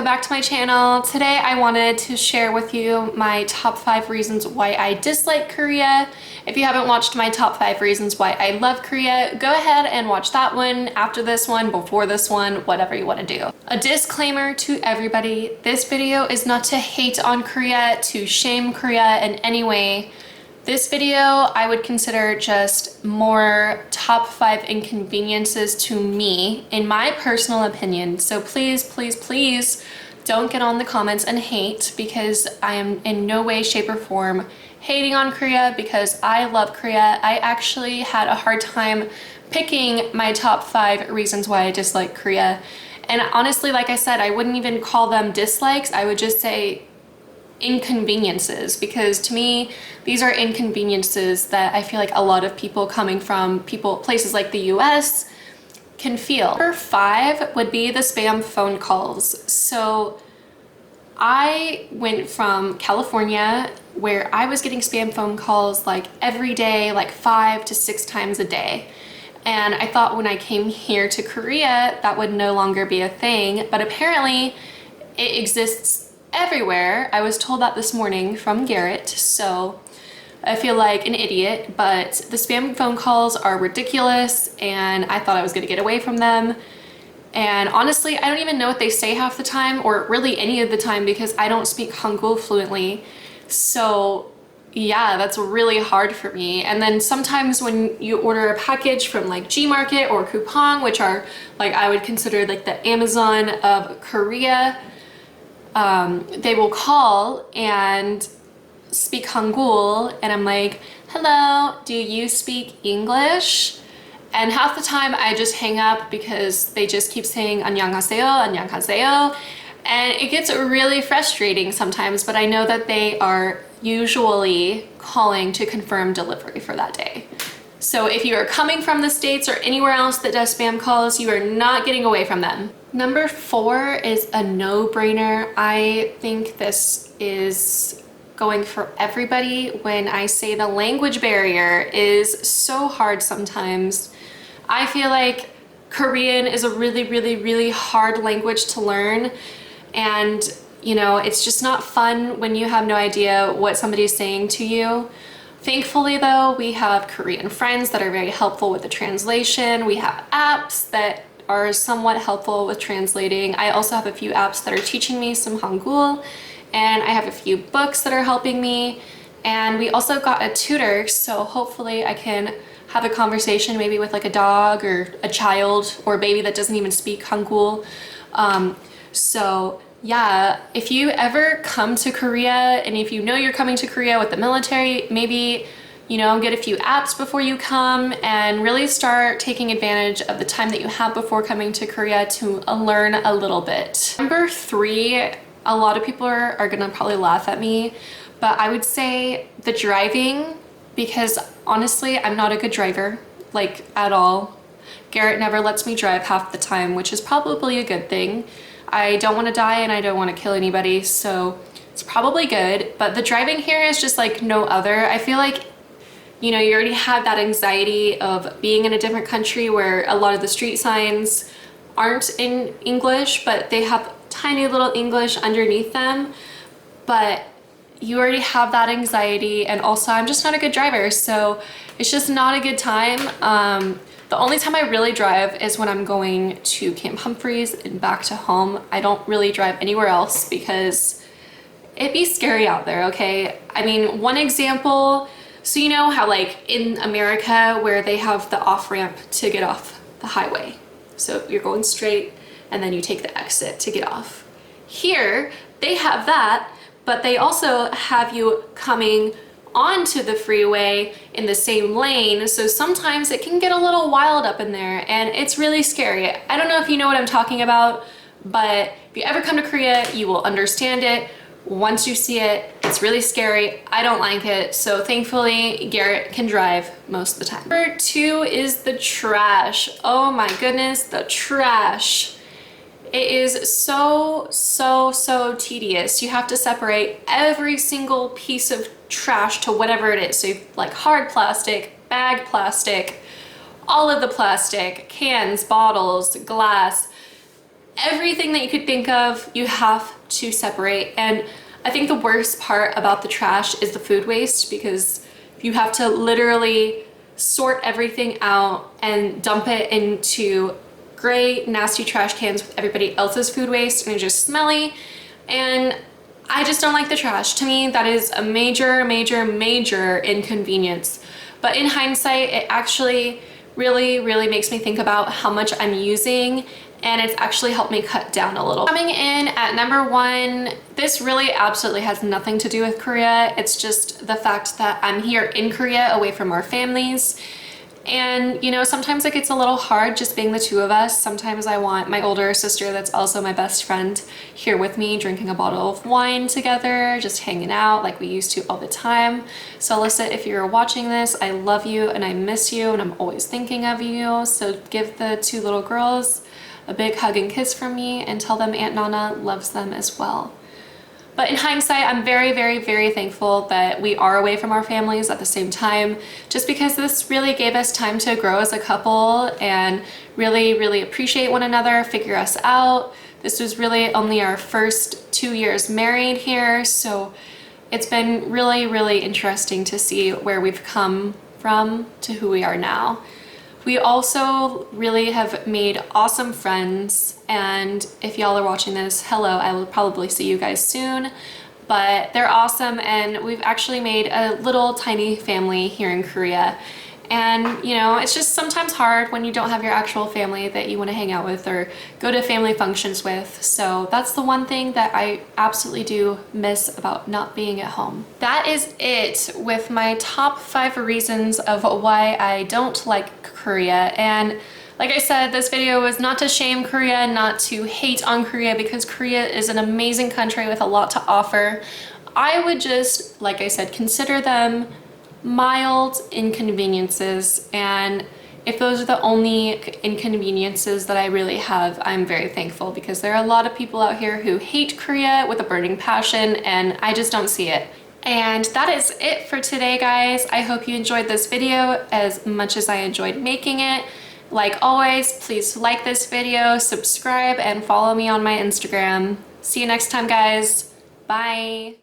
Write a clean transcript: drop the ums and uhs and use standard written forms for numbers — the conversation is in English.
back to my channel. Today I wanted to share with you my top 5 reasons why I dislike Korea. If you haven't watched my top 5 reasons why I love Korea, go ahead and watch that one after this one, before this one, whatever you want to do. A disclaimer to everybody, this video is not to hate on Korea, to shame Korea in any way. This video I would consider just more top 5 inconveniences to me, in my personal opinion. So please, please, please don't get on the comments and hate, because I am in no way, shape, or form hating on Korea, because I love Korea. I actually had a hard time picking my top 5 reasons why I dislike Korea. And honestly, like I said, I wouldn't even call them dislikes. I would just say inconveniences, because to me these are inconveniences that I feel like a lot of people coming from places like the US can feel. Number 5 would be the spam phone calls. So I went from California, where I was getting spam phone calls like every day, like 5 to 6 times a day. And I thought when I came here to Korea that would no longer be a thing, but apparently it exists everywhere. I was told that this morning from Garrett, so I feel like an idiot, but the spam phone calls are ridiculous and I thought I was gonna get away from them. And honestly, I don't even know what they say half the time, or really any of the time, because I don't speak Hangul fluently. So yeah, that's really hard for me. And then sometimes when you order a package from like Gmarket or Coupang, which are like, I would consider like the Amazon of Korea, they will call and speak Hangul, and I'm like, hello, do you speak English? And half the time I just hang up because they just keep saying 안녕하세요, 안녕하세요. And it gets really frustrating sometimes, but I know that they are usually calling to confirm delivery for that day. So if you are coming from the States or anywhere else that does spam calls, you are not getting away from them. Number 4 is a no-brainer. I think this is going for everybody when I say the language barrier is so hard sometimes. I feel like Korean is a really, really, really hard language to learn. And, you know, it's just not fun when you have no idea what somebody's saying to you. Thankfully though, we have Korean friends that are very helpful with the translation. We have apps that are somewhat helpful with translating. I also have a few apps that are teaching me some Hangul, and I have a few books that are helping me. And we also got a tutor, so hopefully I can have a conversation maybe with like a dog or a child or a baby that doesn't even speak Hangul. So yeah, if you ever come to Korea, and if you know you're coming to Korea with the military, maybe, you know, get a few apps before you come and really start taking advantage of the time that you have before coming to Korea to learn a little bit. Number 3, a lot of people are gonna probably laugh at me, but I would say the driving, because honestly, I'm not a good driver, like at all. Garrett never lets me drive half the time, which is probably a good thing. I don't want to die and I don't want to kill anybody, so it's probably good. But the driving here is just like no other. I feel like, you know, you already have that anxiety of being in a different country where a lot of the street signs aren't in English, but they have tiny little English underneath them. But you already have that anxiety, and also I'm just not a good driver, so it's just not a good time. The only time I really drive is when I'm going to Camp Humphreys and back to home. I don't really drive anywhere else because it'd be scary out there, okay? I mean, one example, so you know how like in America where they have the off-ramp to get off the highway. So you're going straight and then you take the exit to get off. Here, they have that, but they also have you coming onto the freeway in the same lane, so sometimes it can get a little wild up in there and it's really scary. I don't know if you know what I'm talking about, but if you ever come to Korea, you will understand it. Once you see it, it's really scary. I don't like it, so thankfully Garrett can drive most of the time. Number 2 is the trash. Oh my goodness, the trash. It is so tedious. You have to separate every single piece of trash to whatever it is. So like hard plastic, bag plastic, all of the plastic, cans, bottles, glass, everything that you could think of, you have to separate. And I think the worst part about the trash is the food waste, because you have to literally sort everything out and dump it into gray, nasty trash cans with everybody else's food waste, and it's just smelly. And I just don't like the trash. To me, that is a major, major, major inconvenience. But in hindsight, it actually really, really makes me think about how much I'm using, and it's actually helped me cut down a little. Coming in at number 1, this really absolutely has nothing to do with Korea. It's just the fact that I'm here in Korea away from our families. And you know, sometimes it gets a little hard just being the two of us. Sometimes I want my older sister, that's also my best friend, here with me drinking a bottle of wine together, just hanging out like we used to all the time. So Alyssa, if you're watching this, I love you and I miss you and I'm always thinking of you. So give the 2 little girls a big hug and kiss from me and tell them Aunt Nana loves them as well. But in hindsight, I'm very, very, very thankful that we are away from our families at the same time, just because this really gave us time to grow as a couple and really, really appreciate one another, figure us out. This was really only our first 2 years married here, so it's been really, really interesting to see where we've come from to who we are now. We also really have made awesome friends, and if y'all are watching this, hello, I will probably see you guys soon, but they're awesome, and we've actually made a little tiny family here in Korea. And you know, it's just sometimes hard when you don't have your actual family that you want to hang out with or go to family functions with. So that's the one thing that I absolutely do miss about not being at home. That is it with my top 5 reasons of why I don't like Korea. And like I said, this video was not to shame Korea, not to hate on Korea, because Korea is an amazing country with a lot to offer. I would just, like I said, consider them mild inconveniences, and if those are the only inconveniences that I really have, I'm very thankful, because there are a lot of people out here who hate Korea with a burning passion, and I just don't see it. And that is it for today, guys. I hope you enjoyed this video as much as I enjoyed making it. Like always, please like this video, subscribe, and follow me on my Instagram. See you next time, guys. Bye.